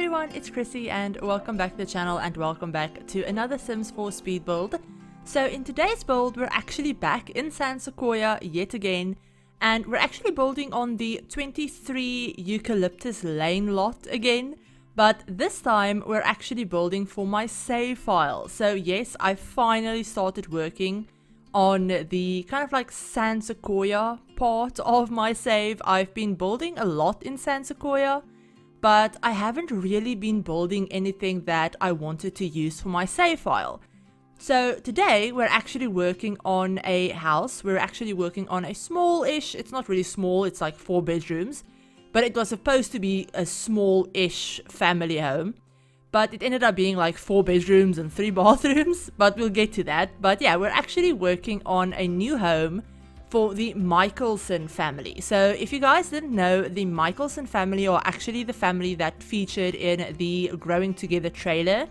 everyone, it's Chrissie and welcome back to the channel and welcome back to another Sims 4 speed build. So in today's build we're actually back in San Sequoia yet again, and we're actually building on the 23 Eucalyptus lane lot again, but this time we're actually building for my save file. So yes, I finally started working on the kind of like San Sequoia part of my save. I've been building a lot in San Sequoia, but I haven't really been building anything that I wanted to use for my save file. So today we're actually working on a house. We're actually working on a small-ish, it's not really small, it's like 4 bedrooms, but it was supposed to be a small-ish family home. But it ended up being like 4 bedrooms and 3 bathrooms, but we'll get to that. But yeah, we're actually working on a new home for the Michaelson family. So if you guys didn't know, the Michaelson family are actually the family that featured in the Growing Together trailer.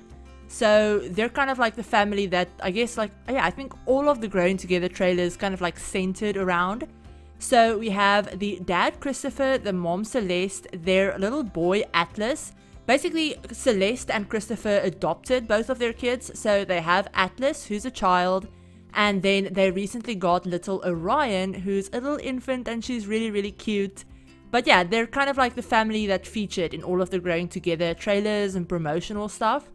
So they're kind of like the family that I guess like, yeah, I think all of the Growing Together trailers kind of like centered around. So we have the dad Christopher, the mom Celeste, their little boy Atlas. Basically, Celeste and Christopher adopted both of their kids, so they have Atlas, who's a child, and then they recently got little Orion, who's a little infant, and she's really, really cute. But yeah, they're kind of like the family that featured in all of the Growing Together trailers and promotional stuff.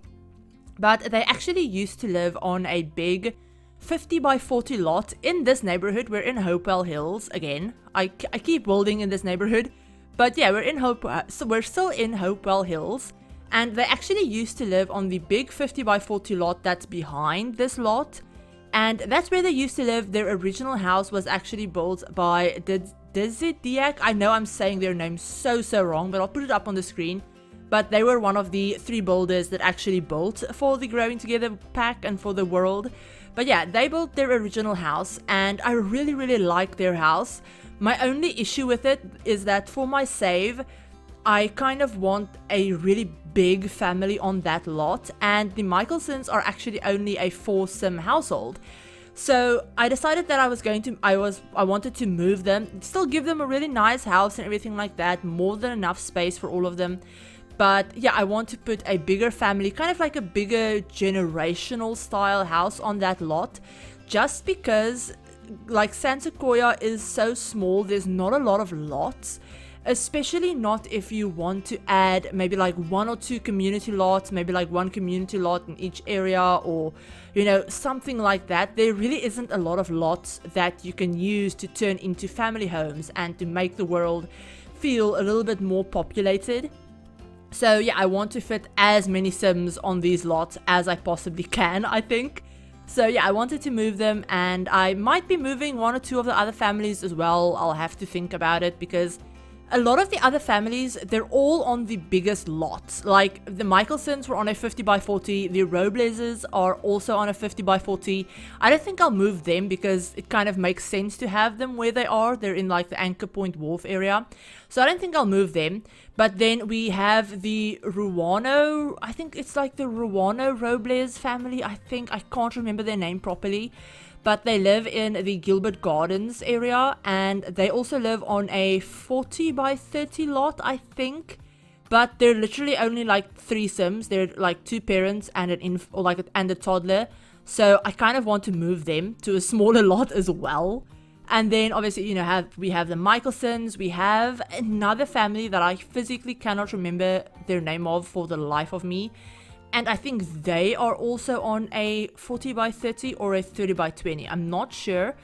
But they actually used to live on a big 50 by 40 lot in this neighborhood. We're in Hopewell Hills again. I keep building in this neighborhood. But yeah, we're still in Hopewell Hills, and they actually used to live on the big 50 by 40 lot that's behind this lot, and that's where they used to live. Their original house was actually built by Desidiak. I know I'm saying their name so wrong, but I'll put it up on the screen. But they were one of the 3 builders that actually built for the Growing Together pack and for the world. But yeah, they built their original house, and I really like their house. My only issue with it is that for my save, I kind of want a really big family on that lot, and the Michelsons are actually only a 4-sim household. So I decided that I wanted to move them, still give them a really nice house and everything like that, more than enough space for all of them. But yeah, I want to put a bigger family, kind of like a bigger generational style house on that lot, just because like San Sequoia is so small, there's not a lot of lots, especially not if you want to add maybe like 1 or 2 community lots, maybe like 1 community lot in each area, or you know, something like that. There really isn't a lot of lots that you can use to turn into family homes and to make the world feel a little bit more populated. So yeah, I want to fit as many Sims on these lots as I possibly can, I think. So yeah, I wanted to move them, and I might be moving 1 or 2 of the other families as well. I'll have to think about it, because a lot of the other families, they're all on the biggest lots. Like the Michelsons were on a 50 by 40, the Roblezes are also on a 50 by 40. I don't think I'll move them because it kind of makes sense to have them where they are. They're in like the Anchor Point Wharf area. So I don't think I'll move them. But then we have the Ruano, I think it's like the Ruano Roblez family, I can't remember their name properly. But they live in the Gilbert Gardens area, and they also live on a 40 by 30 lot, I think. But they're literally only like 3 Sims. They're like 2 parents and and a toddler. So I kind of want to move them to a smaller lot as well. And then obviously, you know, we have the Michelsons. We have another family that I physically cannot remember their name of for the life of me. And I think they are also on a 40 by 30 or a 30 by 20. I'm not sure.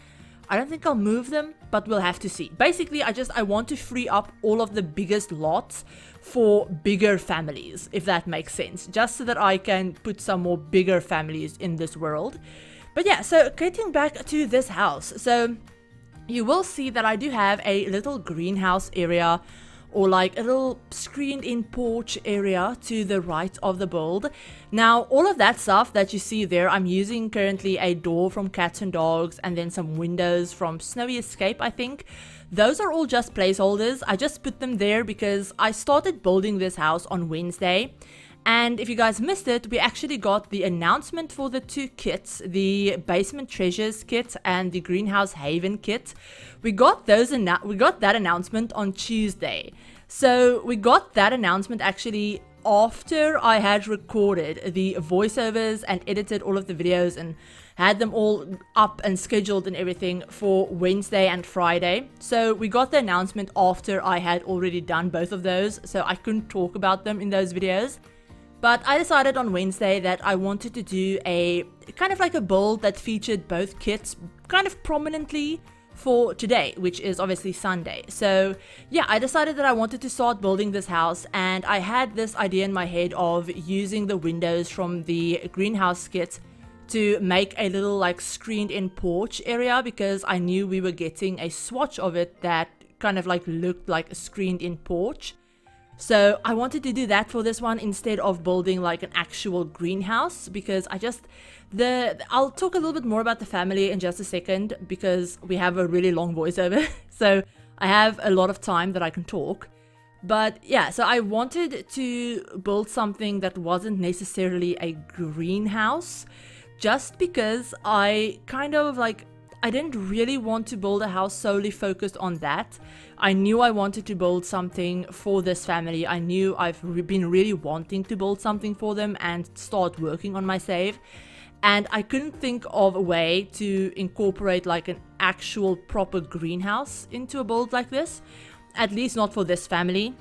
I don't think I'll move them, but we'll have to see. Basically, I want to free up all of the biggest lots for bigger families, if that makes sense. Just so that I can put some more bigger families in this world. But yeah, so getting back to this house. So you will see that I do have a little greenhouse area, or like a little screened in porch area to the right of the build. Now all of that stuff that you see there, I'm using currently a door from Cats and Dogs, and then some windows from Snowy Escape, I think. Those are all just placeholders. I just put them there because I started building this house on Wednesday. And if you guys missed it, we actually got the announcement for the 2 kits, the Basement Treasures kit and the Greenhouse Haven kit. We got that announcement on Tuesday. So we got that announcement actually after I had recorded the voiceovers and edited all of the videos and had them all up and scheduled and everything for Wednesday and Friday. So we got the announcement after I had already done both of those, so I couldn't talk about them in those videos. But I decided on Wednesday that I wanted to do a kind of like a build that featured both kits kind of prominently for today, which is obviously Sunday. So yeah, I decided that I wanted to start building this house, and I had this idea in my head of using the windows from the greenhouse kit to make a little like screened in porch area, because I knew we were getting a swatch of it that kind of like looked like a screened in porch. So I wanted to do that for this one instead of building like an actual greenhouse, because I'll talk a little bit more about the family in just a second, because we have a really long voiceover. So I have a lot of time that I can talk. But yeah, so I wanted to build something that wasn't necessarily a greenhouse, just because I didn't really want to build a house solely focused on that. I knew I wanted to build something for this family. I knew I've been really wanting to build something for them and start working on my save. And I couldn't think of a way to incorporate like an actual proper greenhouse into a build like this. At least not for this family.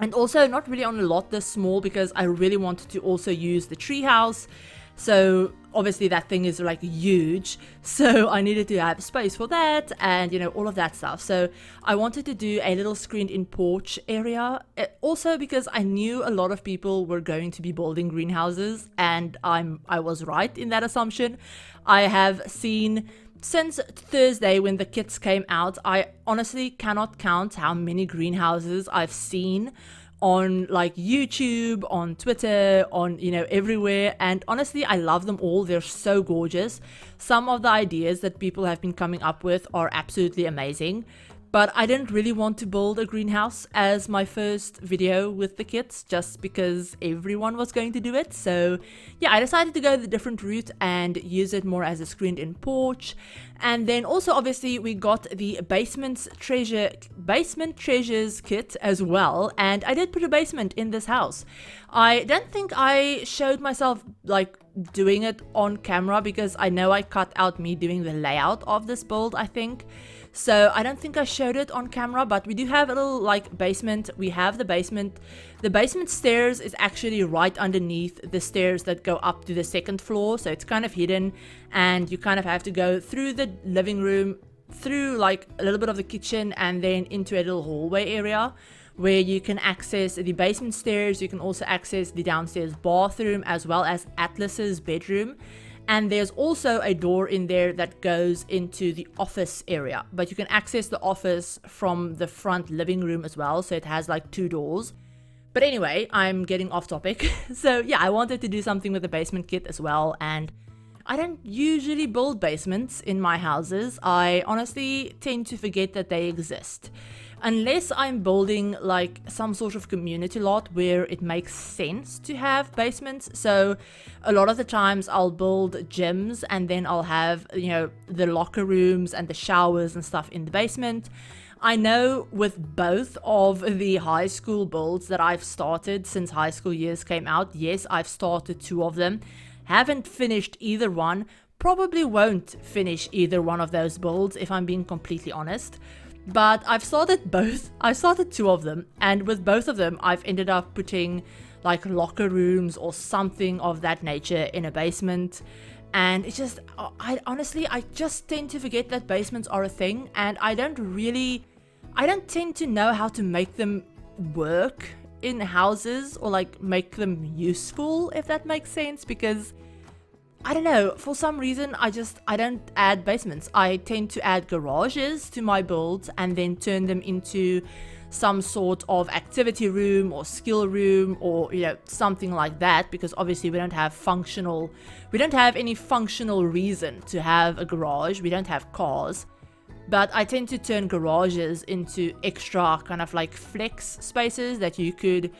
And also not really on a lot this small, because I really wanted to also use the treehouse. So obviously that thing is like huge, so I needed to have space for that and all of that stuff. So I wanted to do a little screened in porch area, also because I knew a lot of people were going to be building greenhouses, and I was right in that assumption. I have seen since Thursday when the kits came out, I honestly cannot count how many greenhouses I've seen on like YouTube, on Twitter, on everywhere, and honestly I love them all. They're so gorgeous. Some of the ideas that people have been coming up with are absolutely amazing, but I didn't really want to build a greenhouse as my first video with the kits, just because everyone was going to do it. So yeah, I decided to go the different route and use it more as a screened in porch. And then also obviously we got the basement treasures kit as well, and I did put a basement in this house. I don't think I showed myself like doing it on camera, because I know I cut out me doing the layout of this build, I think. So I don't think I showed it on camera, but we do have a little like basement. We have the basement. The basement stairs is actually right underneath the stairs that go up to the second floor, so it's kind of hidden, and you kind of have to go through the living room, through like a little bit of the kitchen, and then into a little hallway area where you can access the basement stairs. You can also access the downstairs bathroom as well as Atlas's bedroom. And there's also a door in there that goes into the office area, but you can access the office from the front living room as well, so it has like 2 doors. But anyway, I'm getting off topic. So yeah, I wanted to do something with the basement kit as well, and I don't usually build basements in my houses. I honestly tend to forget that they exist. Unless I'm building like some sort of community lot where it makes sense to have basements. So a lot of the times I'll build gyms, and then I'll have, the locker rooms and the showers and stuff in the basement. I know with both of the high school builds that I've started since high school years came out, yes, I've started 2 of them. Haven't finished either one. Probably won't finish either one of those builds if I'm being completely honest. But I've started both. I started 2 of them, and with both of them I've ended up putting like locker rooms or something of that nature in a basement. And it's just, I just tend to forget that basements are a thing, and I don't tend to know how to make them work in houses, or like make them useful, if that makes sense, because I don't know, for some reason I don't add basements. I tend to add garages to my builds and then turn them into some sort of activity room or skill room, or something like that, because obviously we don't have any functional reason to have a garage. We don't have cars. But I tend to turn garages into extra kind of like flex spaces that you could,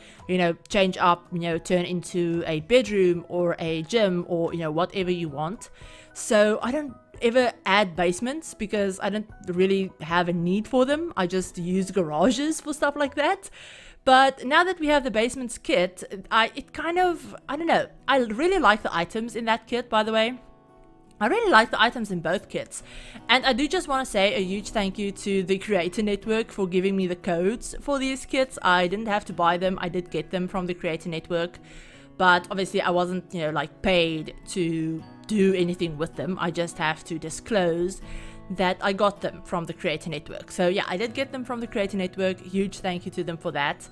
change up, turn into a bedroom or a gym or, whatever you want. So I don't ever add basements because I don't really have a need for them. I just use garages for stuff like that. But now that we have the basements kit, I don't know, I really like the items in that kit, by the way. I really like the items in both kits. And I do just want to say a huge thank you to the Creator Network for giving me the codes for these kits. I didn't have to buy them, I did get them from the Creator Network. But obviously I wasn't, like paid to do anything with them. I just have to disclose that I got them from the Creator Network. So yeah, I did get them from the Creator Network. Huge thank you to them for that.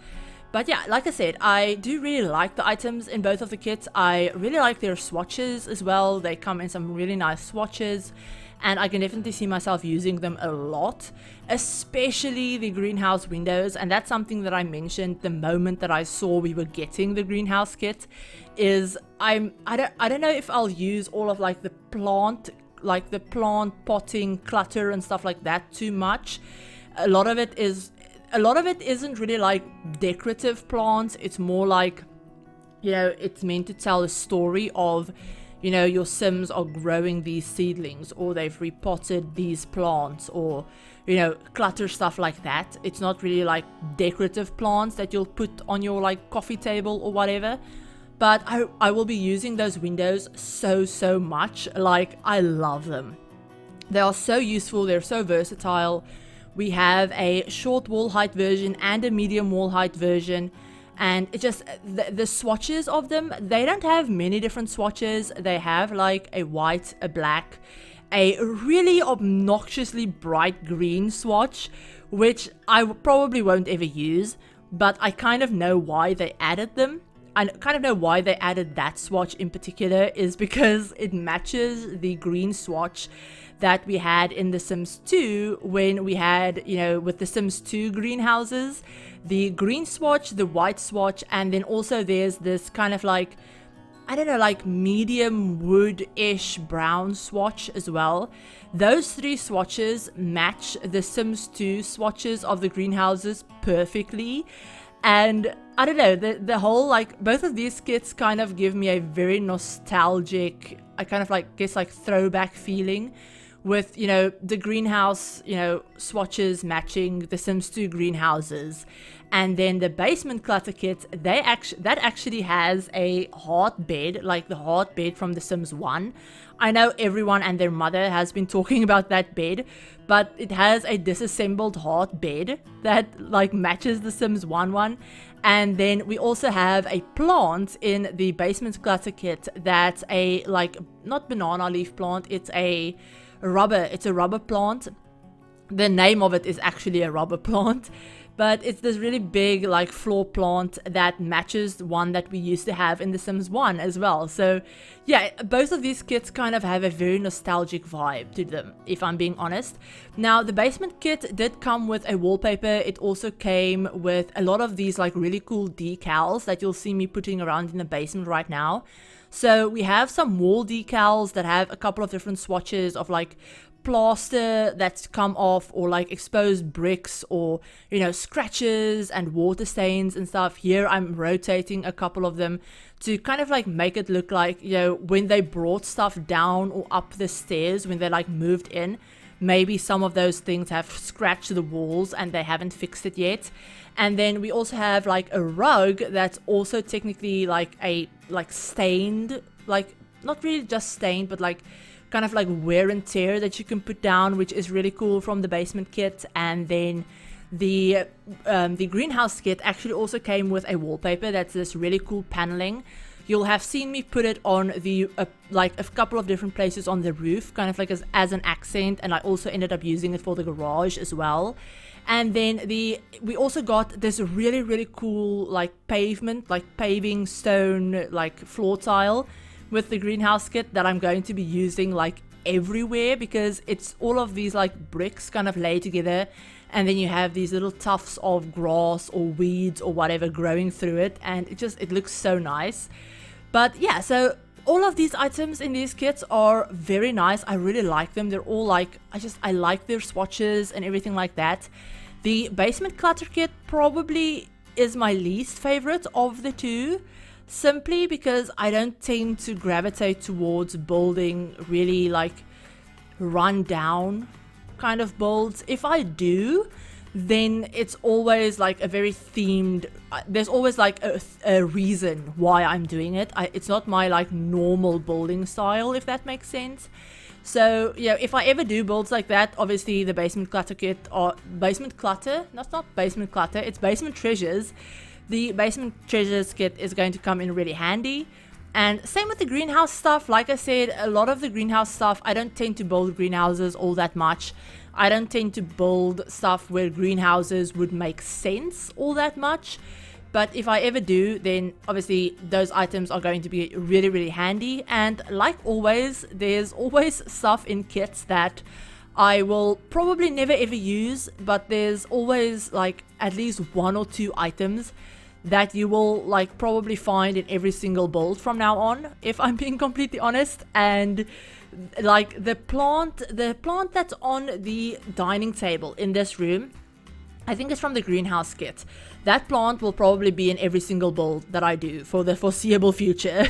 But yeah, like I said, I do really like the items in both of the kits. I really like their swatches as well. They come in some really nice swatches, and I can definitely see myself using them a lot, especially the greenhouse windows. And that's something that I mentioned the moment that I saw we were getting the greenhouse kit, is I don't know if I'll use all of like the plant potting clutter and stuff like that too much. A lot of it isn't really like decorative plants. It's more like, it's meant to tell a story of, your Sims are growing these seedlings, or they've repotted these plants, or, clutter stuff like that. It's not really like decorative plants that you'll put on your like coffee table or whatever. But I will be using those windows so much. Like, I love them. They are so useful. They're so versatile. We have a short wall height version and a medium wall height version. And it just, the swatches of them, they don't have many different swatches. They have like a white, a black, a really obnoxiously bright green swatch, which I probably won't ever use. But I kind of know why they added them. I kind of know why they added that swatch in particular, is because it matches the green swatch that we had in The Sims 2 when we had, with The Sims 2 greenhouses, the green swatch, the white swatch, and then also there's this kind of like, I don't know, like medium wood-ish brown swatch as well. Those three swatches match The Sims 2 swatches of the greenhouses perfectly. And I don't know, the whole, like, both of these kits kind of give me a very nostalgic, I kind of like, guess like throwback feeling with, the greenhouse, swatches matching the Sims 2 greenhouses. And then the basement clutter kit, that actually has a heart bed, like the heart bed from The Sims 1. I know everyone and their mother has been talking about that bed, but it has a disassembled heart bed that like matches the Sims 1 one. And then we also have a plant in the basement clutter kit that's a, like, not banana leaf plant, it's a rubber plant. The name of it is actually a rubber plant, but it's this really big like floor plant that matches the one that we used to have in The Sims 1 as well. So yeah, both of these kits kind of have a very nostalgic vibe to them, if I'm being honest. Now, the basement kit did come with a wallpaper. It also came with a lot of these like really cool decals that you'll see me putting around in the basement right now. So we have some wall decals that have a couple of different swatches of like plaster that's come off, or like exposed bricks, or scratches and water stains and stuff. Here I'm rotating a couple of them to kind of like make it look like when they brought stuff down or up the stairs, when they like moved in, maybe some of those things have scratched the walls and they haven't fixed it yet. And then we also have like a rug that's also technically like a stained, like not really just stained, but like kind of like wear and tear that you can put down, which is really cool from the basement kit. And then the greenhouse kit actually also came with a wallpaper that's this really cool paneling. You'll have seen me put it on the like a couple of different places on the roof, kind of like as an accent, and I also ended up using it for the garage as well. And then we also got this really cool like paving stone like floor tile with the greenhouse kit that I'm going to be using like everywhere, because it's all of these like bricks kind of laid together, and then you have these little tufts of grass or weeds or whatever growing through it, and it looks so nice. But yeah, so all of these items in these kits are very nice. I really like them. They're all like, I like their swatches and everything like that. The basement clutter kit probably is my least favorite of the two, simply because I don't tend to gravitate towards building really like run down kind of builds. If I do, then it's always like a very themed, there's always like a reason why I'm doing it. It's not my like normal building style, if that makes sense. So yeah, if I ever do builds like that, obviously the basement clutter kit, or basement clutter, not basement clutter, it's basement treasures. The basement treasures kit is going to come in really handy. And same with the greenhouse stuff. Like I said, a lot of the greenhouse stuff, I don't tend to build greenhouses all that much. I don't tend to build stuff where greenhouses would make sense all that much. But if I ever do, then obviously those items are going to be really, really handy. And like always, there's always stuff in kits that I will probably never ever use, but there's always like at least 1 or 2 items that you will like probably find in every single build from now on, if I'm being completely honest. And like the plant that's on the dining table in this room, I think it's from the greenhouse kit. That plant will probably be in every single build that I do for the foreseeable future.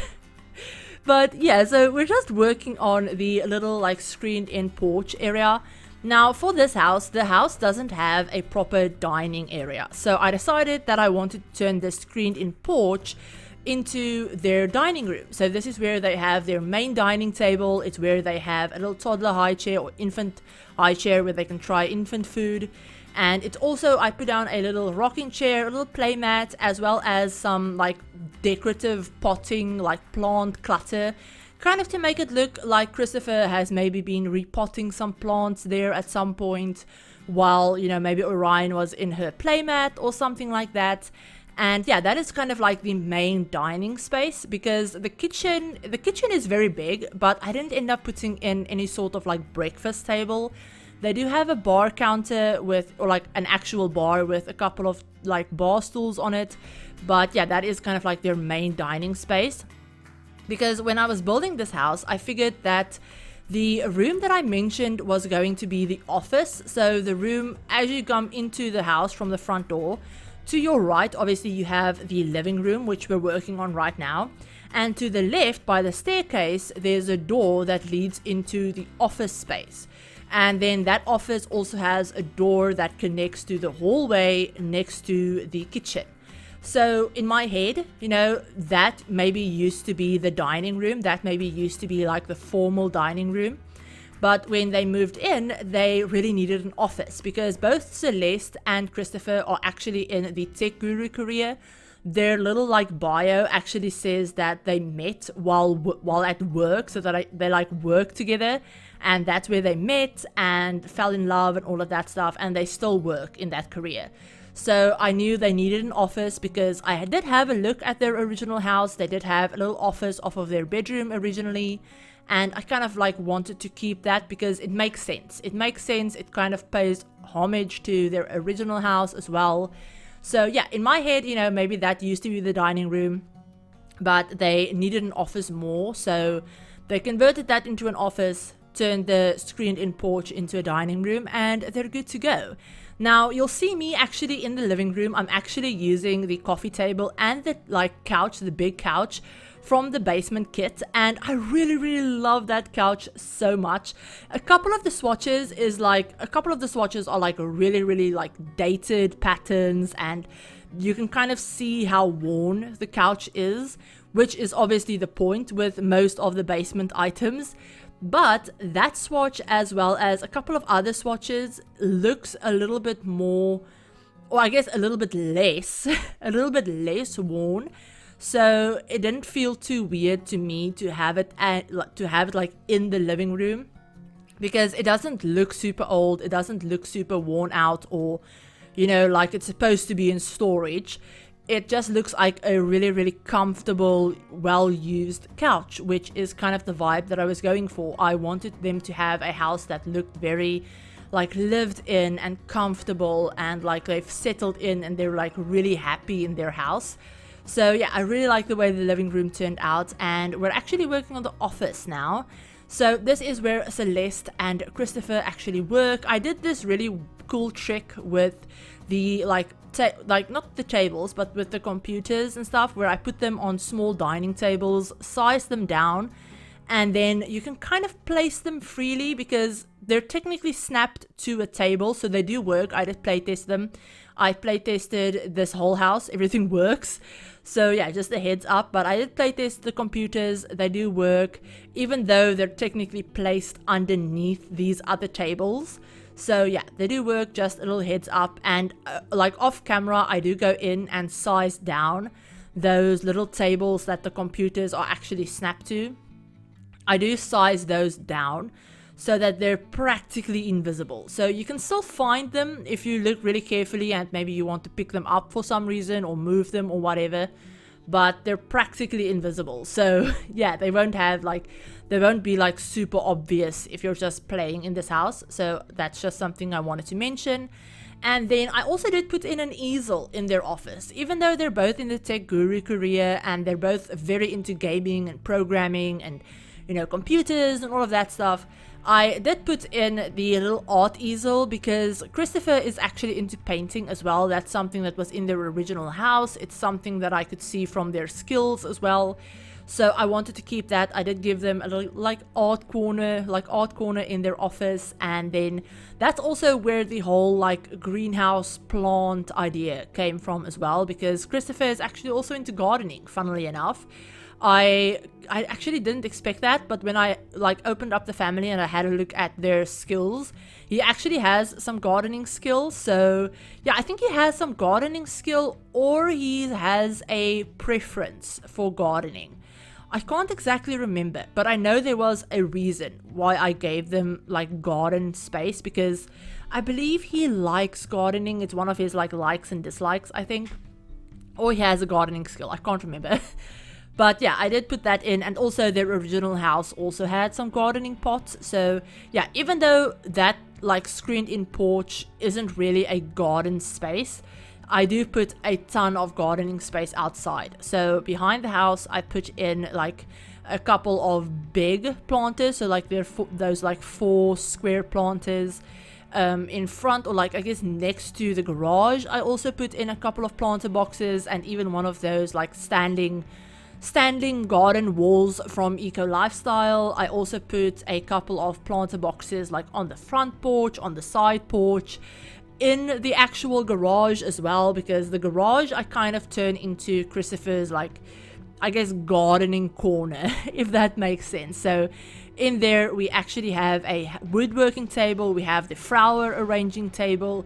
But yeah, so we're just working on the little like screened in porch area. Now for this house, the house doesn't have a proper dining area. So I decided that I wanted to turn this screened in porch into their dining room. So this is where they have their main dining table. It's where they have a little toddler high chair or infant high chair where they can try infant food. And it's also, I put down a little rocking chair, a little play mat, as well as some like decorative potting, like plant clutter, kind of to make it look like Christopher has maybe been repotting some plants there at some point while, you know, maybe Orion was in her playmat or something like that. And yeah, that is kind of like the main dining space, because the kitchen is very big, but I didn't end up putting in any sort of like breakfast table. They do have a bar counter with, or like an actual bar with a couple of like bar stools on it. But yeah, that is kind of like their main dining space. Because when I was building this house, I figured that the room that I mentioned was going to be the office. So the room, as you come into the house from the front door, to your right, obviously you have the living room, which we're working on right now. And to the left, by the staircase, there's a door that leads into the office space. And then that office also has a door that connects to the hallway next to the kitchen. So in my head, you know, that maybe used to be the dining room. That maybe used to be like the formal dining room. But when they moved in, they really needed an office, because both Celeste and Christopher are actually in the tech guru career. Their little like bio actually says that they met while at work, so that they like work together, and that's where they met and fell in love and all of that stuff, and they still work in that career. So I knew they needed an office, because I did have a look at their original house. They did have a little office off of their bedroom originally, and I kind of like wanted to keep that because it makes sense. It makes sense. It kind of pays homage to their original house as well. So yeah, in my head, you know, maybe that used to be the dining room, but they needed an office more. So they converted that into an office, turned the screened-in porch into a dining room, and they're good to go. Now, you'll see me actually in the living room. I'm actually using the coffee table and the like couch, the big couch from the basement kit, and I really, really love that couch so much. A couple of the swatches are like really, really like dated patterns, and you can kind of see how worn the couch is, which is obviously the point with most of the basement items. But that swatch, as well as a couple of other swatches, looks a little bit more, or I guess a little bit less worn. So it didn't feel too weird to me to have it like in the living room, because it doesn't look super old, it doesn't look super worn out, or, you know, like it's supposed to be in storage. It just looks like a really, really comfortable, well-used couch, which is kind of the vibe that I was going for. I wanted them to have a house that looked very like lived in and comfortable, and like they've settled in and they're like really happy in their house. So yeah, I really like the way the living room turned out, and we're actually working on the office now. So this is where Celeste and Christopher actually work. I did this really cool trick with the like not the tables, but with the computers and stuff, where I put them on small dining tables, sized them down, and then you can kind of place them freely because they're technically snapped to a table, so they do work. I did playtest them. I playtested this whole house. Everything works. So yeah, just a heads up. But I did playtest the computers. They do work, even though they're technically placed underneath these other tables. So yeah, they do work, just a little heads up. And like off camera, I do go in and size down those little tables that the computers are actually snapped to. I do size those down so that they're practically invisible. So you can still find them if you look really carefully and maybe you want to pick them up for some reason or move them or whatever, but they're practically invisible. So yeah, they won't be like super obvious if you're just playing in this house. So that's just something I wanted to mention. And then I also did put in an easel in their office. Even though they're both in the tech guru career and they're both very into gaming and programming and, you know, computers and all of that stuff, I did put in the little art easel because Christopher is actually into painting as well. That's something that was in their original house. It's something that I could see from their skills as well. So I wanted to keep that. I did give them a little like art corner in their office, and then that's also where the whole like greenhouse plant idea came from as well, because Christopher is actually also into gardening, funnily enough. I actually didn't expect that, but when I like opened up the family and I had a look at their skills, he actually has some gardening skills. So yeah, I think he has some gardening skill, or he has a preference for gardening. I can't exactly remember, but I know there was a reason why I gave them like garden space, because I believe he likes gardening. It's one of his like likes and dislikes, I think, or he has a gardening skill. I can't remember. But yeah, I did put that in, and also their original house also had some gardening pots. So yeah, even though that like screened in porch isn't really a garden space, I do put a ton of gardening space outside. So behind the house, I put in like a couple of big planters. So like those like 4 square planters. In front, or like I guess next to the garage, I also put in a couple of planter boxes, and even one of those like standing garden walls from Eco Lifestyle. I also put a couple of planter boxes like on the front porch, on the side porch, in the actual garage as well, because the garage I kind of turn into Christopher's like, I guess, gardening corner, if that makes sense. So in there we actually have a woodworking table, we have the flower arranging table,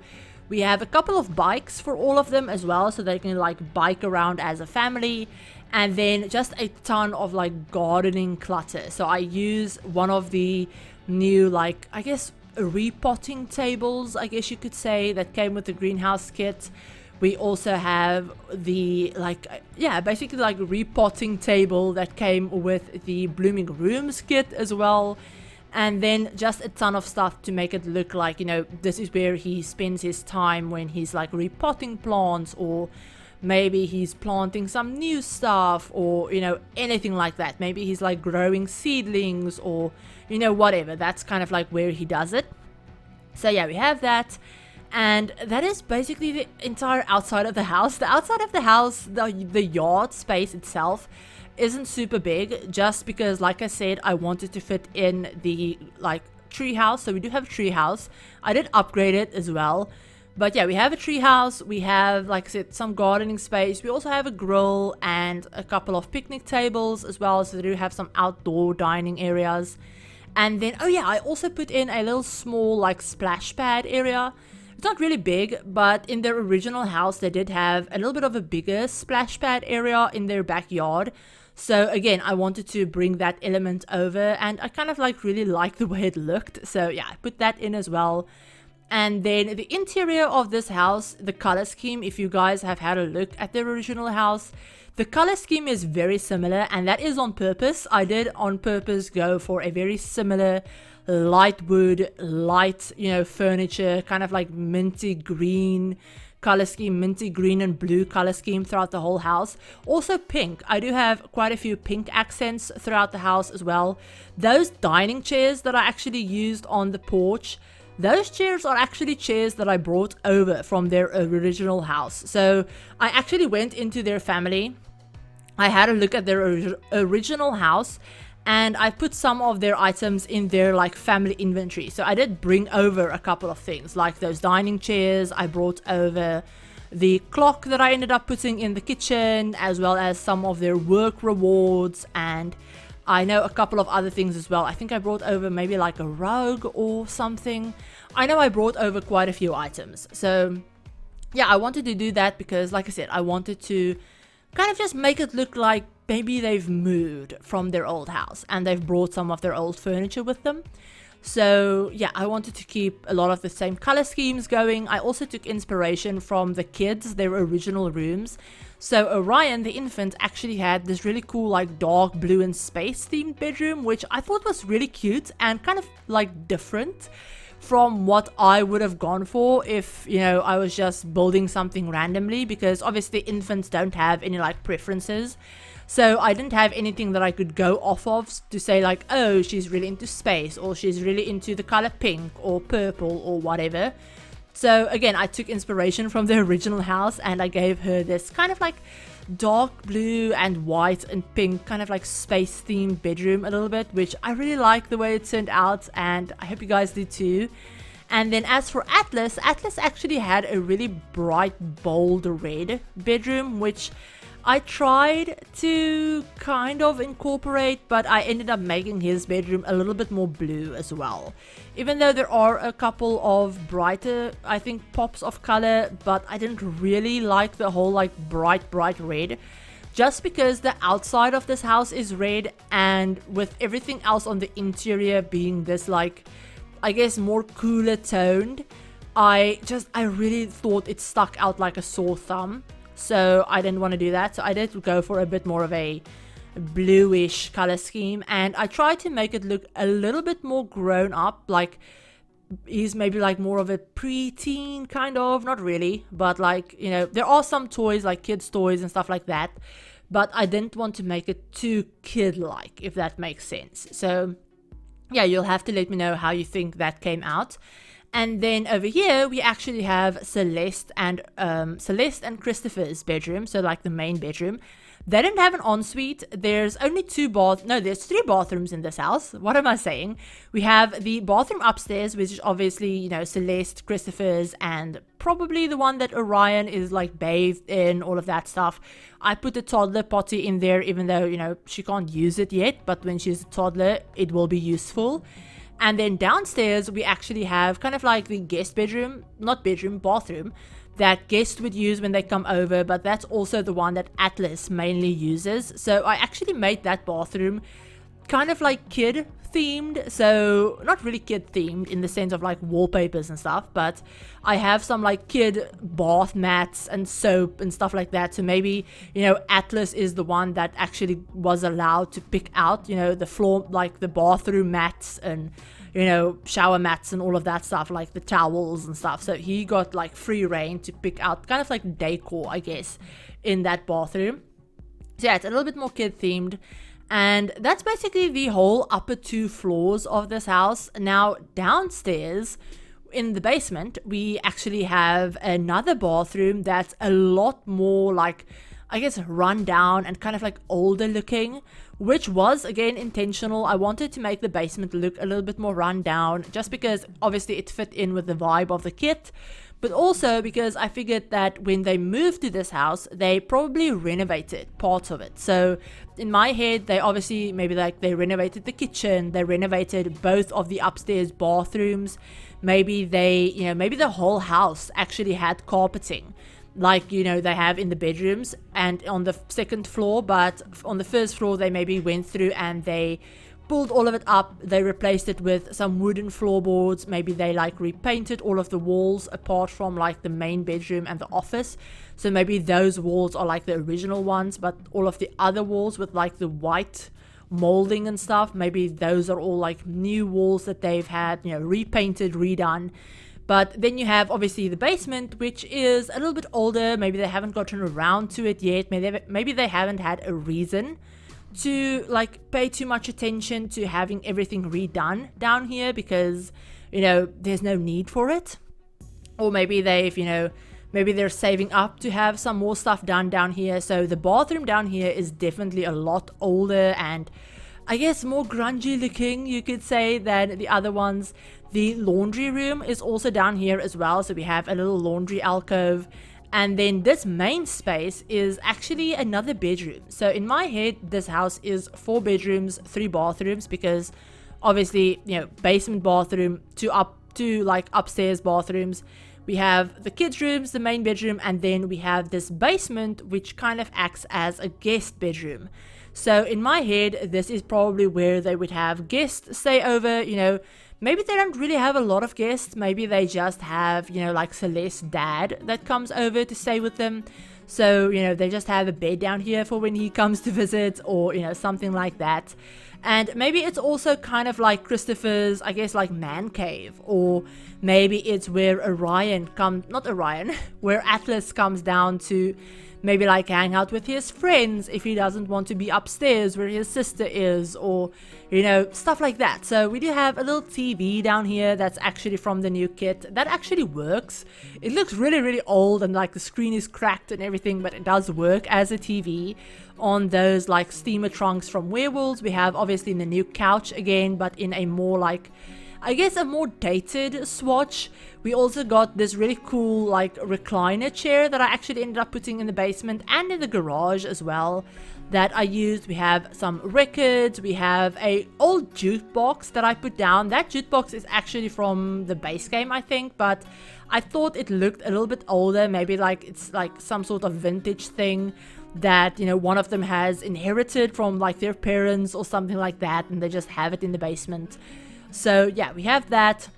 we have a couple of bikes for all of them as well, so they can like bike around as a family, and then just a ton of like gardening clutter. So I use one of the new like, I guess, repotting tables, I guess you could say, that came with the greenhouse kit. We also have the like, yeah, basically like repotting table that came with the blooming rooms kit as well. And then just a ton of stuff to make it look like, you know, this is where he spends his time when he's like repotting plants, or maybe he's planting some new stuff, or, you know, anything like that. Maybe he's like growing seedlings, or, you know, whatever. That's kind of like where he does it. So yeah, we have that. And that is basically the entire outside of the house. The outside of the house, the yard space itself isn't super big, just because, like I said, I wanted to fit in the like tree house. So we do have a tree house. I did upgrade it as well. But yeah, we have a tree house, we have, like I said, some gardening space. We also have a grill and a couple of picnic tables as well, so they do have some outdoor dining areas. And then, oh yeah, I also put in a little small like splash pad area. It's not really big, but in their original house they did have a little bit of a bigger splash pad area in their backyard. So again, I wanted to bring that element over, and I kind of like really like the way it looked. So yeah, I put that in as well. And then the interior of this house, the color scheme, if you guys have had a look at their original house, the color scheme is very similar, and that is on purpose. I did on purpose go for a very similar light wood, light, you know, furniture, kind of like minty green color scheme, minty green and blue color scheme throughout the whole house. Also pink. I do have quite a few pink accents throughout the house as well. Those dining chairs that I actually used on the porch, those chairs are actually chairs that I brought over from their original house. So I actually went into their family. I had a look at their original house, and I put some of their items in their like family inventory. So I did bring over a couple of things, like those dining chairs. I brought over the clock that I ended up putting in the kitchen, as well as some of their work rewards, and I know a couple of other things as well. I think I brought over maybe like a rug or something. I know I brought over quite a few items. So yeah, I wanted to do that because, like I said, I wanted to kind of just make it look like maybe they've moved from their old house and they've brought some of their old furniture with them. So yeah, I wanted to keep a lot of the same color schemes going. I also took inspiration from the kids, their original rooms. So Orion, the infant, actually had this really cool like dark blue and space themed bedroom, which I thought was really cute and kind of like different from what I would have gone for if, you know, I was just building something randomly, because obviously infants don't have any like preferences. So I didn't have anything that I could go off of to say like, oh, she's really into space, or she's really into the color pink or purple or whatever. So again, I took inspiration from the original house and I gave her this kind of like dark blue and white and pink kind of like space themed bedroom a little bit, which I really like the way it turned out, and I hope you guys do too. And then as for Atlas actually had a really bright bold red bedroom, which I tried to kind of incorporate, but I ended up making his bedroom a little bit more blue as well. Even though there are a couple of brighter, I think, pops of color, but I didn't really like the whole like bright red. Just because the outside of this house is red, and with everything else on the interior being this like, I guess, more cooler toned, I really thought it stuck out like a sore thumb. So I didn't want to do that. So I did go for a bit more of a bluish color scheme, and I tried to make it look a little bit more grown up, like he's maybe like more of a preteen kind of, not really, but like, you know, there are some toys like kids toys and stuff like that, but I didn't want to make it too kid-like, if that makes sense. So yeah, you'll have to let me know how you think that came out. And then over here we actually have Celeste and Christopher's bedroom, so like the main bedroom. They didn't have an ensuite. There's only there's 3 bathrooms in this house. What am I saying? We have the bathroom upstairs, which is obviously, you know, Celeste, Christopher's, and probably the one that Orion is like bathed in, all of that stuff. I put the toddler potty in there, even though, you know, she can't use it yet, but when she's a toddler, it will be useful. And then downstairs, we actually have kind of like the guest bedroom, bathroom, that guests would use when they come over, but that's also the one that Atlas mainly uses. So I actually made that bathroom kind of like kid themed, so not really kid themed in the sense of like wallpapers and stuff, but I have some like kid bath mats and soap and stuff like that. So maybe, you know, Atlas is the one that actually was allowed to pick out, you know, the floor, like the bathroom mats and, you know, shower mats and all of that stuff, like the towels and stuff. So he got like free reign to pick out kind of like decor, I guess, in that bathroom. So yeah, it's a little bit more kid themed. And that's basically the whole upper 2 floors of this house. Now, downstairs in the basement, we actually have another bathroom that's a lot more like, I guess, run down and kind of like older looking, which was again intentional. I wanted to make the basement look a little bit more run down, just because obviously it fit in with the vibe of the kit, but also because I figured that when they moved to this house, they probably renovated parts of it. So in my head, they obviously maybe like they renovated the kitchen, they renovated both of the upstairs bathrooms, maybe they, you know, maybe the whole house actually had carpeting, like, you know, they have in the bedrooms and on the second floor, but on the first floor they maybe went through and they pulled all of it up, they replaced it with some wooden floorboards, maybe they like repainted all of the walls apart from like the main bedroom and the office, so maybe those walls are like the original ones, but all of the other walls with like the white molding and stuff, maybe those are all like new walls that they've had, you know, repainted, redone. But then you have obviously the basement, which is a little bit older, maybe they haven't gotten around to it yet, maybe they haven't had a reason to like pay too much attention to having everything redone down here, because, you know, there's no need for it. Or maybe they've, you know, maybe they're saving up to have some more stuff done down here. So the bathroom down here is definitely a lot older, and I guess, more grungy looking, you could say, than the other ones. The laundry room is also down here as well, so we have a little laundry alcove. And then this main space is actually another bedroom. So in my head, this house is 4 bedrooms, 3 bathrooms, because obviously, you know, basement bathroom, two like upstairs bathrooms. We have the kids' rooms, the main bedroom, and then we have this basement, which kind of acts as a guest bedroom. So in my head, this is probably where they would have guests stay over, you know. Maybe they don't really have a lot of guests. Maybe they just have, you know, like Celeste's dad that comes over to stay with them. So, you know, they just have a bed down here for when he comes to visit, or, you know, something like that. And maybe it's also kind of like Christopher's, I guess, like man cave. Or maybe it's where where Atlas comes down to maybe like hang out with his friends if he doesn't want to be upstairs where his sister is, or, you know, stuff like that. So we do have a little TV down here that's actually from the new kit that actually works. It looks really, really old and like the screen is cracked and everything, but it does work as a TV on those like steamer trunks from Werewolves. We have obviously the new couch again, but in a more like, I guess, a more dated swatch. We also got this really cool like recliner chair that I actually ended up putting in the basement and in the garage as well that I used. We have some records. We have a old jukebox that I put down. That jukebox is actually from the base game, I think, but I thought it looked a little bit older. Maybe like it's like some sort of vintage thing that, you know, one of them has inherited from like their parents or something like that, and they just have it in the basement. So yeah, we have that.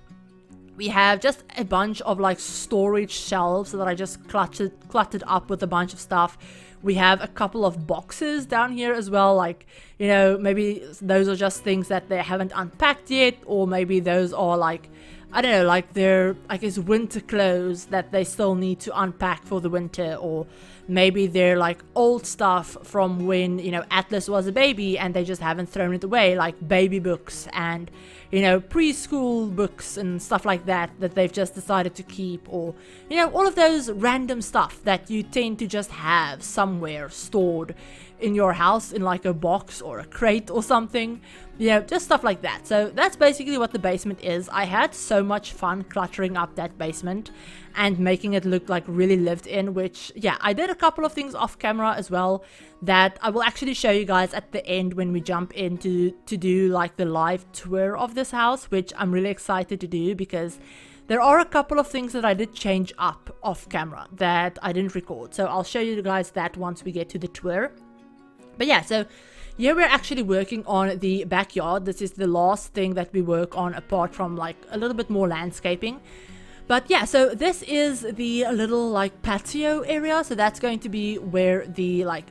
We have just a bunch of like storage shelves that I just cluttered up with a bunch of stuff. We have a couple of boxes down here as well, like, you know, maybe those are just things that they haven't unpacked yet, or maybe those are like, I don't know, like their, I guess, winter clothes that they still need to unpack for the winter, or maybe they're like old stuff from when, you know, Atlas was a baby and they just haven't thrown it away, like baby books and, you know, preschool books and stuff like that that they've just decided to keep, or, you know, all of those random stuff that you tend to just have somewhere stored in your house in like a box or a crate or something, you know, just stuff like that. So that's basically what the basement is. I had so much fun cluttering up that basement and making it look like really lived in, which, yeah, I did a couple of things off camera as well that I will actually show you guys at the end when we jump into to do like the live tour of this house, which I'm really excited to do because there are a couple of things that I did change up off camera that I didn't record. So I'll show you guys that once we get to the tour. But yeah, so here we're actually working on the backyard. This is the last thing that we work on apart from like a little bit more landscaping. But yeah, so this is the little like patio area. So that's going to be where the like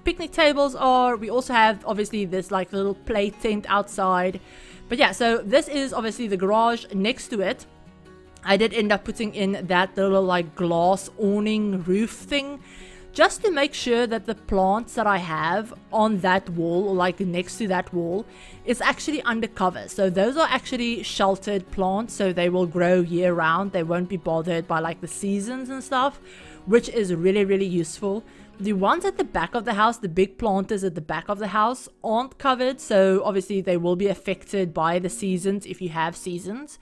picnic tables are. We also have obviously this like little play tent outside. But yeah, so this is obviously the garage. Next to it, I did end up putting in that little like glass awning roof thing, just to make sure that the plants that I have on that wall, or like next to that wall, is actually undercover. So those are actually sheltered plants, so they will grow year round. They won't be bothered by like the seasons and stuff, which is really, really useful. The ones at the back of the house, the big planters at the back of the house, aren't covered, so obviously they will be affected by the seasons if you have seasons.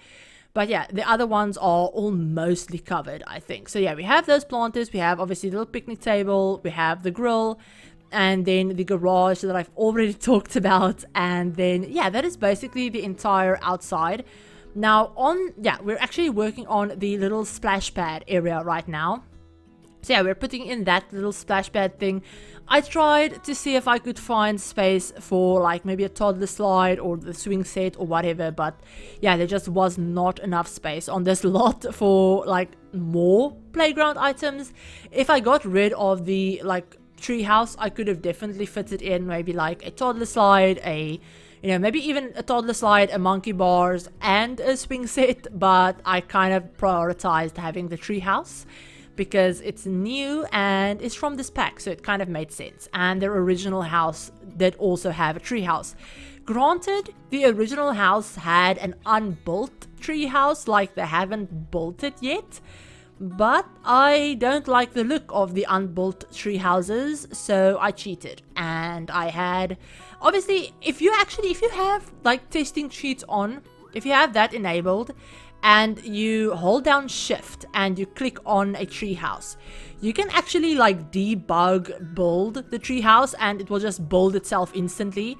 But yeah, the other ones are all mostly covered, I think. So yeah, we have those planters. We have obviously the little picnic table. We have the grill. And then the garage that I've already talked about. And then, yeah, that is basically the entire outside. Now, we're actually working on the little splash pad area right now. So yeah, we're putting in that little splash pad thing. I tried to see if I could find space for like maybe a toddler slide or the swing set or whatever, but yeah, there just was not enough space on this lot for like more playground items. If I got rid of the like treehouse, I could have definitely fitted in maybe like a toddler slide, maybe even a toddler slide, a monkey bars, and a swing set, but I kind of prioritized having the treehouse because it's new and it's from this pack, so it kind of made sense. And their original house did also have a treehouse. Granted, the original house had an unbuilt treehouse, like they haven't built it yet, but I don't like the look of the unbuilt tree houses, so I cheated. And I Obviously, if you have like testing sheets on, if you have that enabled, and you hold down shift and you click on a treehouse, you can actually like debug build the treehouse, and it will just build itself instantly.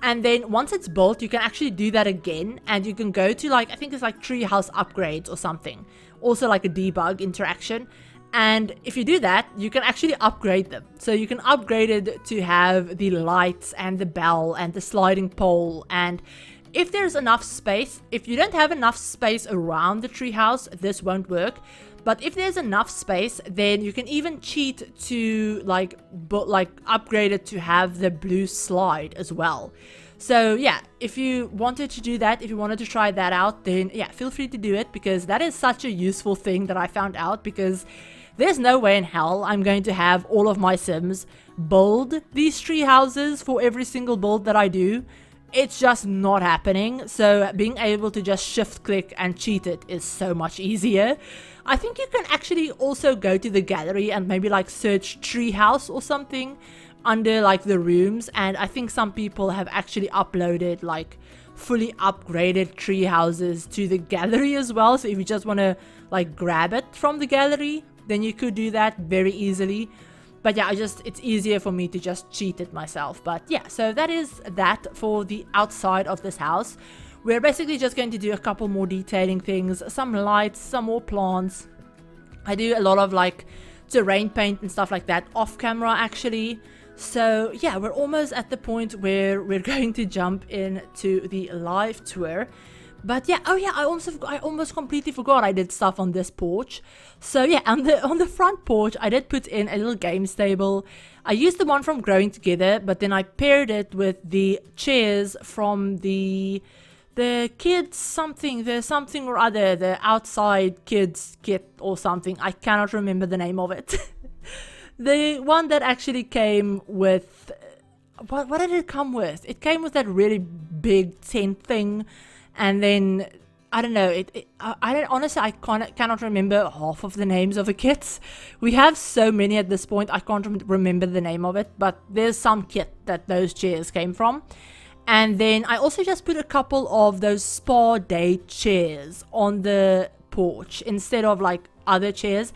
And then once it's built, you can actually do that again, and you can go to like, I think it's like treehouse upgrades or something, also like a debug interaction. And if you do that, you can actually upgrade them. So you can upgrade it to have the lights and the bell and the sliding pole. And if there's enough space, if you don't have enough space around the treehouse, this won't work. But if there's enough space, then you can even cheat to like upgrade it to have the blue slide as well. So yeah, if you wanted to do that, if you wanted to try that out, then yeah, feel free to do it, because that is such a useful thing that I found out, because there's no way in hell I'm going to have all of my Sims build these tree houses for every single build that I do. It's just not happening. So being able to just shift click and cheat it is so much easier. I think you can actually also go to the gallery and maybe like search treehouse or something under like the rooms, and I think some people have actually uploaded like fully upgraded tree houses to the gallery as well. So if you just want to like grab it from the gallery, then you could do that very easily. But yeah, it's easier for me to just cheat it myself. But yeah, so that is that for the outside of this house. We're basically just going to do a couple more detailing things, some lights, some more plants. I do a lot of like terrain paint and stuff like that off camera actually. So yeah, we're almost at the point where we're going to jump into the live tour. But yeah, oh yeah, I almost completely forgot I did stuff on this porch. So yeah, on the front porch, I did put in a little games table. I used the one from Growing Together, but then I paired it with the chairs from the kids something, the something or other, the outside kids kit or something. I cannot remember the name of it. The one that actually came with, what did it come with? It came with that really big tent thing. And then, I don't know, honestly, I cannot remember half of the names of the kits. We have so many at this point, I can't remember the name of it, but there's some kit that those chairs came from. And then I also just put a couple of those spa day chairs on the porch instead of like other chairs.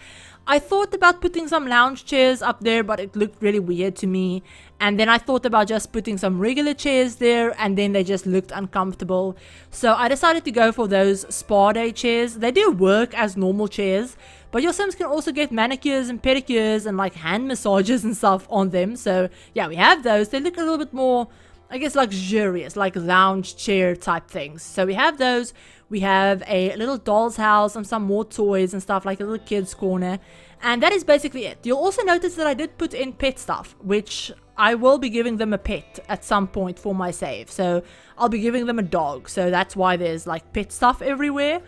I thought about putting some lounge chairs up there, but it looked really weird to me. And then I thought about just putting some regular chairs there, and then they just looked uncomfortable. So I decided to go for those spa day chairs. They do work as normal chairs, but your Sims can also get manicures and pedicures and like hand massages and stuff on them. So yeah, we have those. They look a little bit more, I guess, luxurious, like lounge chair type things. So we have those. We have a little doll's house and some more toys and stuff, like a little kids corner. And that is basically it. You'll also notice that I did put in pet stuff, which I will be giving them a pet at some point for my save. So I'll be giving them a dog. So that's why there's like pet stuff everywhere.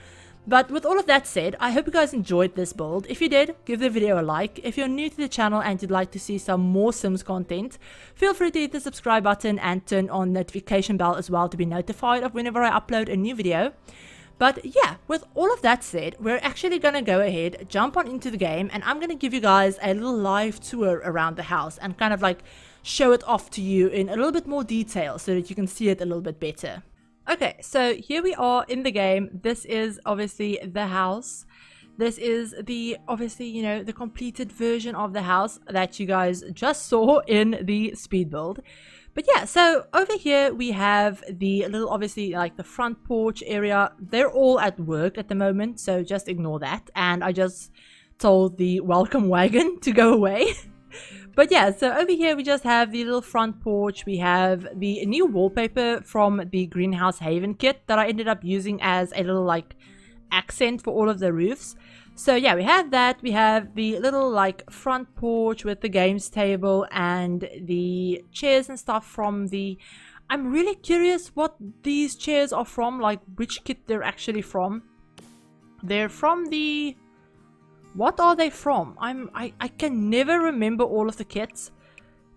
But with all of that said, I hope you guys enjoyed this build. If you did, give the video a like. If you're new to the channel and you'd like to see some more Sims content, feel free to hit the subscribe button and turn on notification bell as well to be notified of whenever I upload a new video. But yeah, with all of that said, we're actually going to go ahead, jump on into the game, and I'm going to give you guys a little live tour around the house and kind of like show it off to you in a little bit more detail so that you can see it a little bit better. Okay, so here we are in the game. This is obviously the house. This is the, obviously, you know, the completed version of the house that you guys just saw in the speed build. But yeah, so over here we have the little, obviously, like the front porch area. They're all at work at the moment, so just ignore that. And I just told the welcome wagon to go away. But yeah, so over here we just have the little front porch. We have the new wallpaper from the Greenhouse Haven kit that I ended up using as a little like accent for all of the roofs. So yeah, we have that. We have the little like front porch with the games table and the chairs and stuff from the... I'm really curious what these chairs are from, like which kit they're actually from. They're from the... What are they from? I can never remember all of the kits.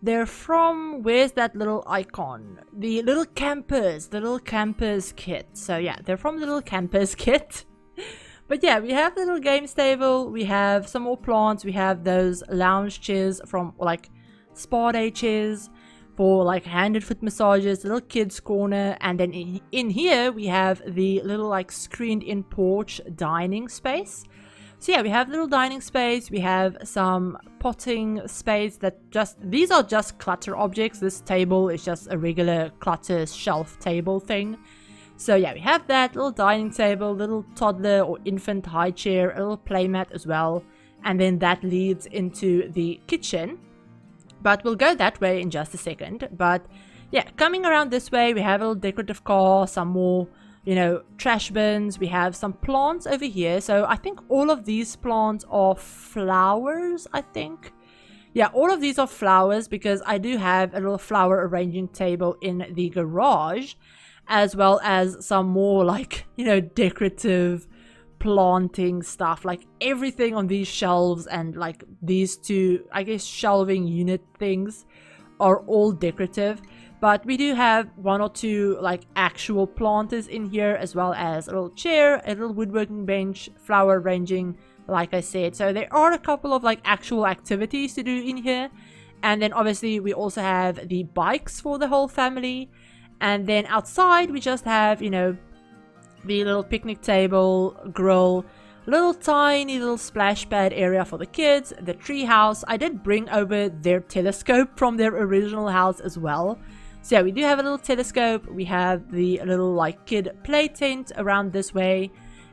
They're from... Where's that little icon? The little campers kit. So yeah, they're from the little campers kit. But yeah, we have the little games table. We have some more plants. We have those lounge chairs from like spa day chairs. for like hand and foot massages, little kids corner, and then in here we have the little like screened in porch dining space. So yeah, we have little dining space, we have some potting space that these are just clutter objects. This table is just a regular clutter shelf table thing. So yeah, we have that little dining table, little toddler or infant high chair, a little playmat as well. And then that leads into the kitchen. But we'll go that way in just a second. But yeah, coming around this way, we have a little decorative car, some more, you know, trash bins. We have some plants over here. So I think all of these plants are flowers, I think. Yeah, all of these are flowers because I do have a little flower arranging table in the garage, as well as some more like, you know, decorative planting stuff. Like everything on these shelves and like these two, I guess, shelving unit things are all decorative. But we do have one or two like actual planters in here, as well as a little chair, a little woodworking bench, flower arranging, like I said. So there are a couple of like actual activities to do in here. And then obviously we also have the bikes for the whole family. And then outside we just have, you know, the little picnic table, grill, little tiny little splash pad area for the kids, the tree house. I did bring over their telescope from their original house as well. So yeah, we do have a little telescope. We have the little like kid play tent around this way.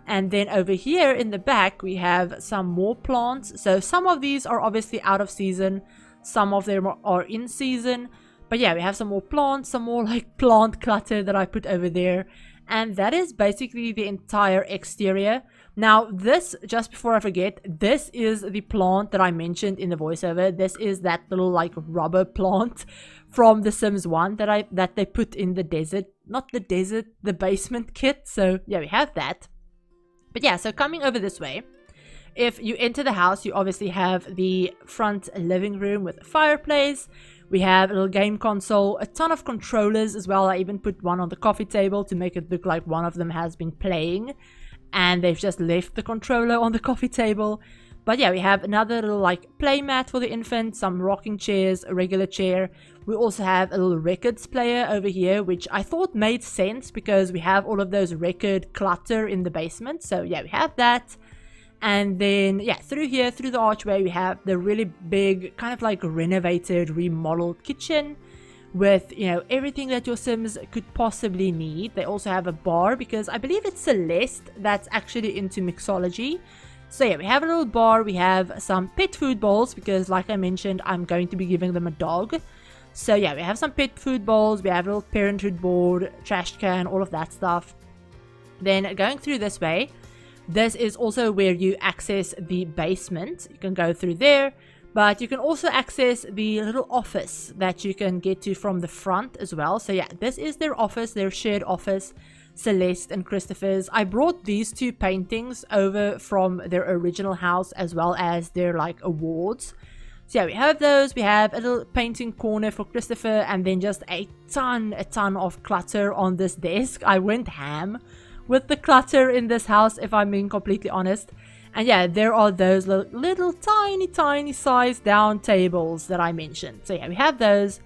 And then over here in the back, we have some more plants. So some of these are obviously out of season. Some of them are in season. But yeah, we have some more plants, some more like plant clutter that I put over there. And that is basically the entire exterior. Now this, just before I forget, this is the plant that I mentioned in the voiceover. This is that little like rubber plant from The Sims 1 that they put in the desert. Not the desert, the basement kit. So yeah, we have that. But yeah, so coming over this way, if you enter the house, you obviously have the front living room with a fireplace. We have a little game console, a ton of controllers as well. I even put one on the coffee table to make it look like one of them has been playing and they've just left the controller on the coffee table. But yeah, we have another little like play mat for the infant, some rocking chairs, a regular chair. We also have a little records player over here, which I thought made sense because we have all of those record clutter in the basement. So yeah, we have that. And then, yeah, through here, through the archway, we have the really big, kind of like renovated, remodeled kitchen with, you know, everything that your Sims could possibly need. They also have a bar because I believe it's Celeste that's actually into mixology. So yeah, we have a little bar. We have some pet food bowls because, like I mentioned, I'm going to be giving them a dog. So yeah, we have some pet food bowls. We have a little parenthood board, trash can, all of that stuff. Then going through this way, this is also where you access the basement. You can go through there, but you can also access the little office that you can get to from the front as well. So yeah, this is their office, their shared office, Celeste and Christopher's. I brought these two paintings over from their original house as well as their like awards. So yeah, we have those. We have a little painting corner for Christopher, and then just a ton of clutter on this desk. I went ham with the clutter in this house, if I'm being completely honest. And yeah, there are those little tiny size down tables that I mentioned. So yeah, we have those.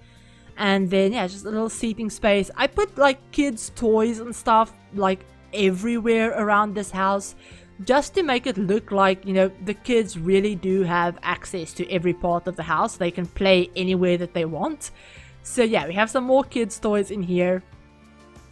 And then yeah, just a little seating space. I put like kids' toys and stuff like everywhere around this house, just to make it look like, you know, the kids really do have access to every part of the house. They can play anywhere that they want. So yeah, we have some more kids' toys in here.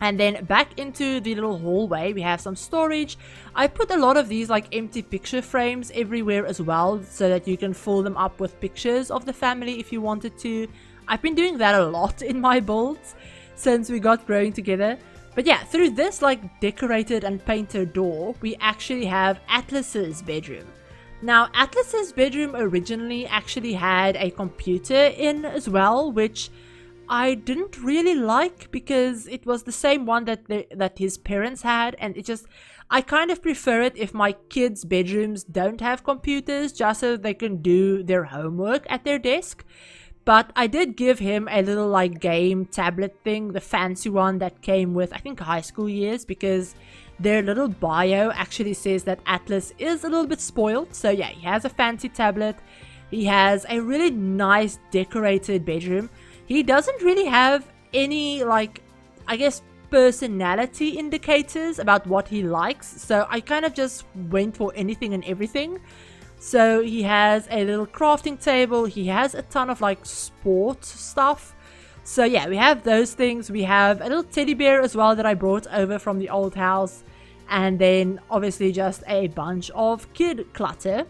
And then back into the little hallway, we have some storage. I put a lot of these like empty picture frames everywhere as well, so that you can fill them up with pictures of the family if you wanted to. I've been doing that a lot in my builds since we got growing together. But yeah, through this like decorated and painted door, we actually have Atlas's bedroom. Now, Atlas's bedroom originally actually had a computer in as well, which I didn't really like because it was the same one that his parents had, and I kind of prefer it if my kids' bedrooms don't have computers, just so they can do their homework at their desk. But I did give him a little like game tablet thing, the fancy one that came with, I think, high school years, because their little bio actually says that Atlas is a little bit spoiled. So yeah, he has a fancy tablet. He has a really nice decorated bedroom. he doesn't really have any, like, I guess, personality indicators about what he likes. So I kind of just went for anything and everything. So he has a little crafting table. He has a ton of like sport stuff. So yeah, we have those things. We have a little teddy bear as well that I brought over from the old house. And then obviously just a bunch of kid clutter.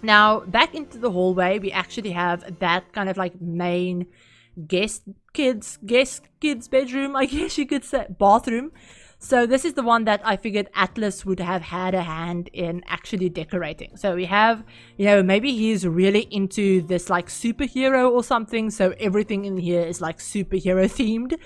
Now back into the hallway, we actually have that kind of like main guest kids bedroom, I guess you could say, bathroom. So this is the one that I figured Atlas would have had a hand in actually decorating. So we have, you know, maybe he's really into this like superhero or something, so everything in here is like superhero themed.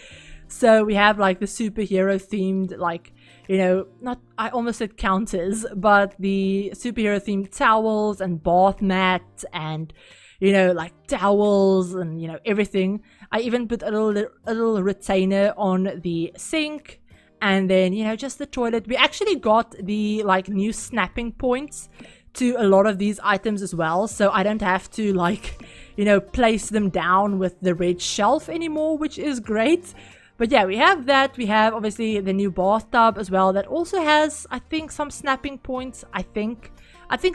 So we have like the superhero themed, like, you know, not, I almost said counters, but the superhero themed towels and bath mats and, you know, like towels and, you know, everything. I even put a little retainer on the sink. And then, you know, just the toilet. We actually got the like new snapping points to a lot of these items as well. So I don't have to like, you know, place them down with the red shelf anymore, which is great. But yeah, we have that. We have obviously the new bathtub as well that also has, I think, some snapping points. I think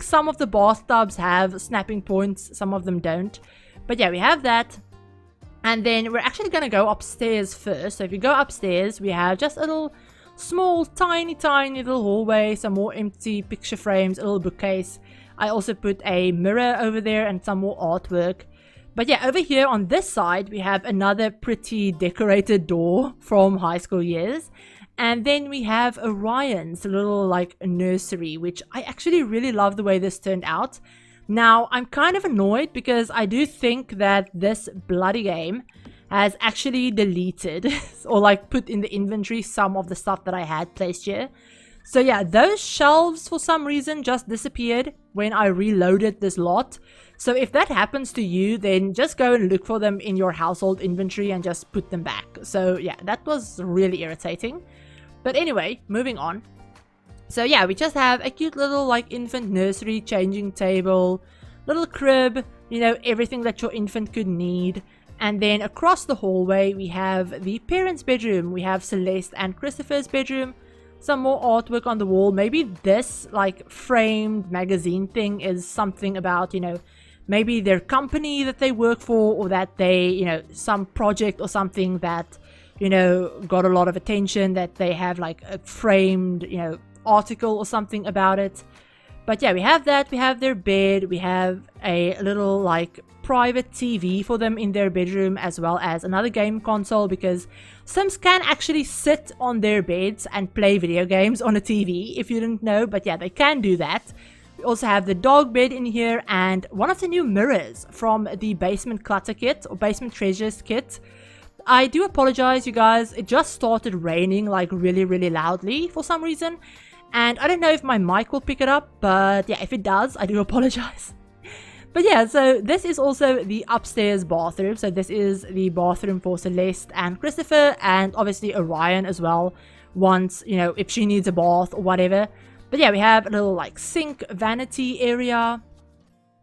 some of the bathtubs have snapping points, some of them don't. But yeah, we have that. And then we're actually going to go upstairs first. So if you go upstairs, we have just a little small, tiny little hallway, some more empty picture frames, a little bookcase. I also put a mirror over there and some more artwork. But yeah, over here on this side, we have another pretty decorated door from high school years. And then we have Orion's little like nursery, which I actually really love the way this turned out. Now, I'm kind of annoyed because I do think that this bloody game has actually deleted or like put in the inventory some of the stuff that I had placed here. So yeah, those shelves for some reason just disappeared when I reloaded this lot. So if that happens to you, then just go and look for them in your household inventory and just put them back. So yeah, that was really irritating. But anyway, moving on. So yeah, we just have a cute little like infant nursery, changing table, little crib, you know, everything that your infant could need. And then across the hallway, we have the parents' bedroom. We have Celeste and Christopher's bedroom. Some more artwork on the wall. Maybe this like framed magazine thing is something about, you know, maybe their company that they work for, or that they, you know, some project or something that, you know, got a lot of attention, that they have like a framed, you know, article or something about it. But yeah, we have that. We have their bed. We have a little like private TV for them in their bedroom, as well as another game console, because Sims can actually sit on their beds and play video games on a TV, if you didn't know. But yeah, they can do that. We also have the dog bed in here and one of the new mirrors from the basement clutter kit or basement treasures kit. I do apologize, you guys. It just started raining like really loudly for some reason. And I don't know if my mic will pick it up, but yeah, if it does, I do apologize. But yeah, so this is also the upstairs bathroom. So this is the bathroom for Celeste and Christopher, and obviously Orion as well, once, you know, if she needs a bath or whatever. But yeah, we have a little like sink vanity area.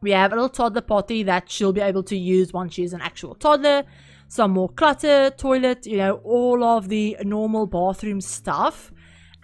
We have a little toddler potty that she'll be able to use once she's an actual toddler. Some more clutter, toilet, you know, all of the normal bathroom stuff.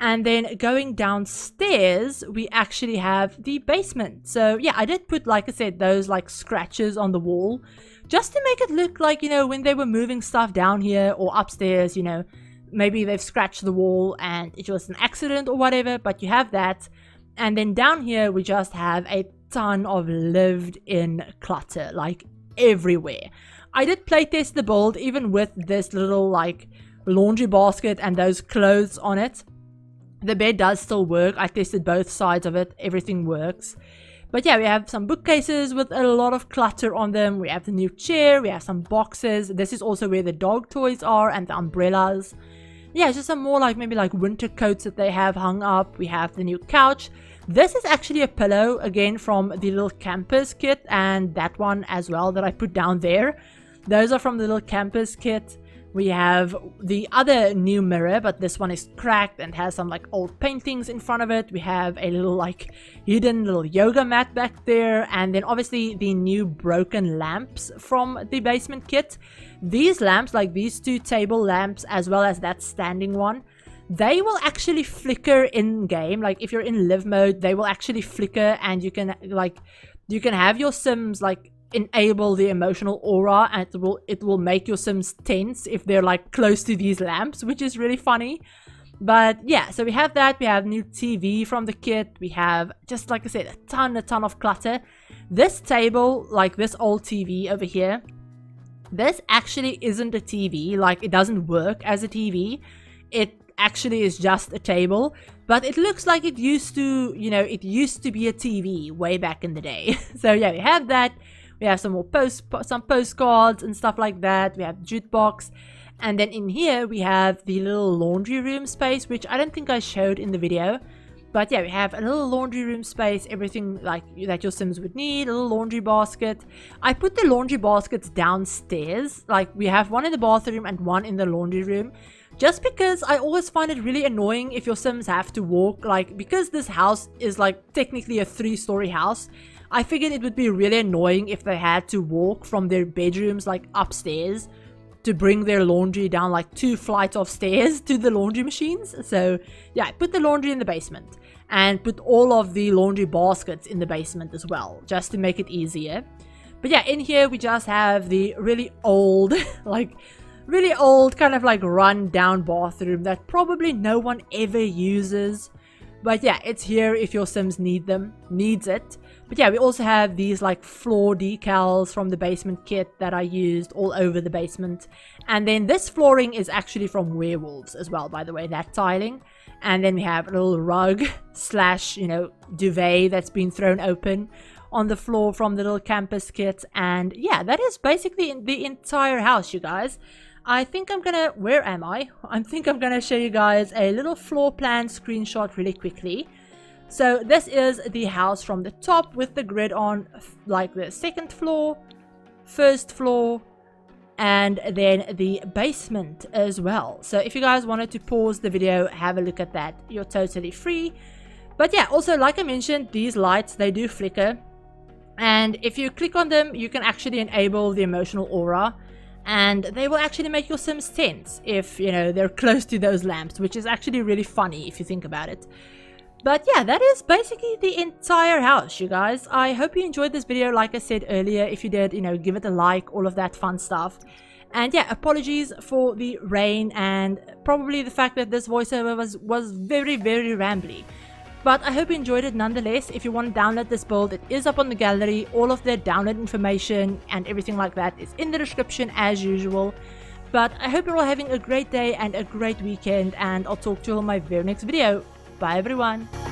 And then going downstairs, we actually have the basement. So yeah, I did put, like I said, those like scratches on the wall just to make it look like, you know, when they were moving stuff down here or upstairs, you know, maybe they've scratched the wall and it was an accident or whatever, but you have that. And then down here, we just have a ton of lived in clutter, like everywhere. I did playtest the build even with this little like laundry basket and those clothes on it. The bed does still work. I tested both sides of it. Everything works. But yeah, we have some bookcases with a lot of clutter on them. We have the new chair. We have some boxes. This is also where the dog toys are and the umbrellas. Yeah, just some more like maybe like winter coats that they have hung up. We have the new couch. This is actually a pillow, again, from the little campers kit, and that one as well that I put down there. Those are from the little campers kit. We have the other new mirror, but this one is cracked and has some like old paintings in front of it. We have a little like hidden little yoga mat back there. And then obviously the new broken lamps from the basement kit. these lamps, like these two table lamps as well as that standing one, they will actually flicker in game. Like if you're in live mode, they will actually flicker, and you can have your Sims like enable the emotional aura, and it will make your Sims tense if they're like close to these lamps, which is really funny. But yeah, so we have that. We have new TV from the kit. We have, just like I said, a ton of clutter. This table, like this old TV over here, this actually isn't a TV. Like, it doesn't work as a TV. It actually is just a table, but it looks like it used to, you know, it used to be a TV way back in the day. So yeah, we have that. We have some more postcards and stuff like that. We have jukebox. And then in here, we have the little laundry room space, which I don't think I showed in the video. But yeah, we have a little laundry room space, everything like that your Sims would need, a little laundry basket. I put the laundry baskets downstairs. Like, we have one in the bathroom and one in the laundry room. Just because I always find it really annoying if your Sims have to walk. Like, because this house is like technically a 3-story house, I figured it would be really annoying if they had to walk from their bedrooms like upstairs to bring their laundry down like 2 flights of stairs to the laundry machines. So yeah, I put the laundry in the basement and put all of the laundry baskets in the basement as well, just to make it easier. But yeah, in here we just have the really old really old kind of like run down bathroom that probably no one ever uses. But yeah, it's here if your Sims needs it. But yeah, we also have these like floor decals from the basement kit that I used all over the basement. And then this flooring is actually from Werewolves as well, by the way, that tiling. And then we have a little rug slash, you know, duvet that's been thrown open on the floor from the little campus kit. And yeah, that is basically the entire house, you guys. I think I'm gonna, where am I? I think I'm gonna show you guys a little floor plan screenshot really quickly. So this is the house from the top with the grid on, like the second floor, first floor, and then the basement as well. So if you guys wanted to pause the video, have a look at that, you're totally free. But yeah, also like I mentioned, these lights, they do flicker. And if you click on them, you can actually enable the emotional aura. And they will actually make your Sims tense if, you know, they're close to those lamps, which is actually really funny if you think about it. But yeah, that is basically the entire house, you guys. I hope you enjoyed this video. Like I said earlier, if you did, you know, give it a like, all of that fun stuff. And yeah, apologies for the rain and probably the fact that this voiceover was very, very rambly. But I hope you enjoyed it nonetheless. If you want to download this build, it is up on the gallery. All of the download information and everything like that is in the description as usual. But I hope you're all having a great day and a great weekend, and I'll talk to you on my very next video. Bye everyone.